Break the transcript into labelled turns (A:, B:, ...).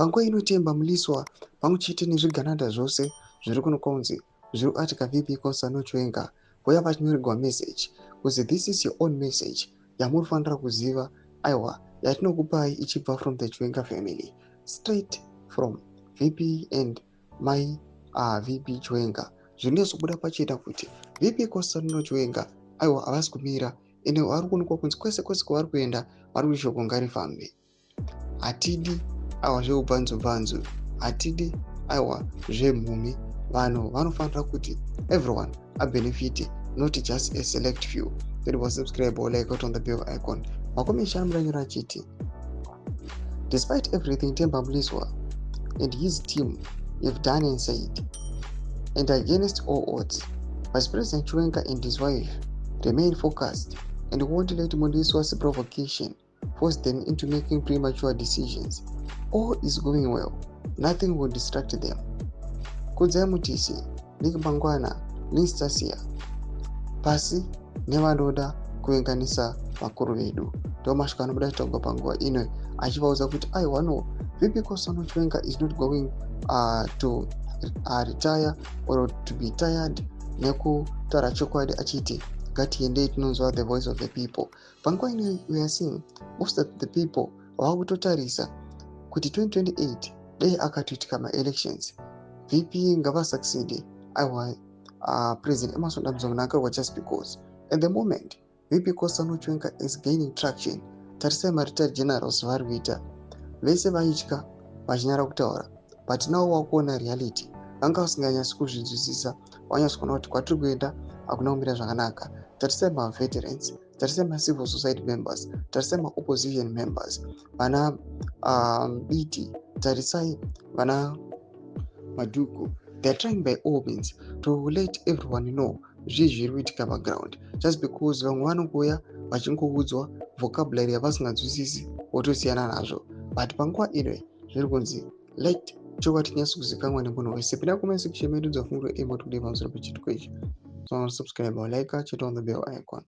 A: Panguva inotemba muliswa pamwechete nezvigananda zvose zviri kuno kunzi zviri kuatika VP Kosano Chiwenga uya vachinyorerwa message kuzi this is your own message yamurifanira kuziva aiwa yatinokupai ichibva from the Chiwenga family straight from VP and my VP Chiwenga. Zvinozobuda pachena kuti VP Kosano Chiwenga aiwa havasi kumira ende vari kuonekwa kunzi kwese kwese kwavari kuenda vari kuti shoko ngarifambe. Hatidi aiwa zveubvanzu hatidi aiwa zvemhumi. Vanhu vanofanira kuti everyone abenefit, not just a select few. That was subscribe or like out on the bell icon. Makomisha muranyira chiti despite everything Temba Mliswa and his team have done and said, and against all odds, Vice President Chiwenga and his wife remain focused and won't let Mliswa's provocation force them into making premature decisions. All is going well. Nothing will distract them. Kudzai Mutisi, Nick Mangwana, Linstasia, pasi nevanoda kuvenganisa vakuru vedu. Ndomasvika anobuda kutaurwa panguva ino achivaudza kuti aiwa no, VP Kosano Chiwenga is not going to retire or to be tired nekutaura chokwadi achiti ngatiendei tinonzwa the voice of the people. Panguva ino we are seeing most of the people vakutotarisa kuti 2028 dei akatoitika ma-elections VP ngavasucceed aiwa President Emmerson Mnangagwa just because at the moment VP Kosano Chiwenga is gaining traction. Tarisai ma-retired generals vari kuita vese vaitya vachinyara kutaura, but navo wakuona reality vanga vasinganyasi kuzvinzwisisa, vanyasi kuona kuti kwatiri kuenda hakuna kumira zvakanaka. Tarisai ma-veterans, tarisai ma-civil society members, tarisai ma-opposition members, vana biti, tarisai vana madhuku. They are trying by all means to let everyone know zviri kuitika background, just because vamwe vanongoya vachingoudzwa vocabulary yavasinganzwisisi votosiyana nazvo, but panguva ino zviri kunzi let chokwadi chinyatso kuzivikanwa nemunhu wese. Pinda comment section medu dzofungo emo today pamusoro pechituko ichi. So subscribe or like, check on the bell icon.